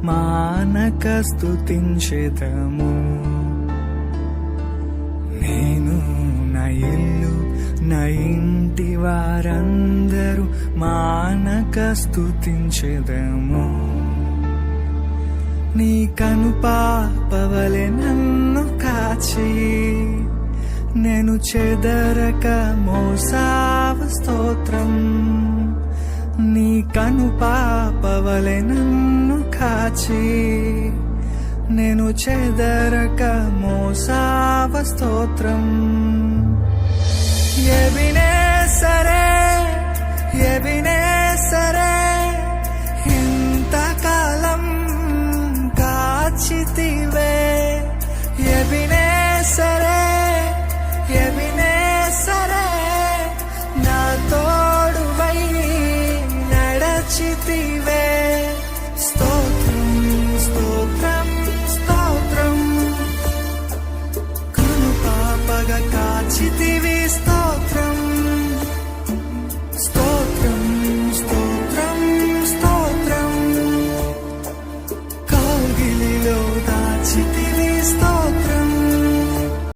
మానక స్తుతించెదము. నేను నా ఇల్లు నా ఇంటి వారందరూ మానక స్తుతించెదము. నీ కనుపాపవలె నన్ను కాచి నేను చెదరక మోసావ స్తోత్రం. నీ కనుపాపవలె నన్ను కాచి నేను చెదరక మోసావ స్తోత్రం. ఎబినేసరే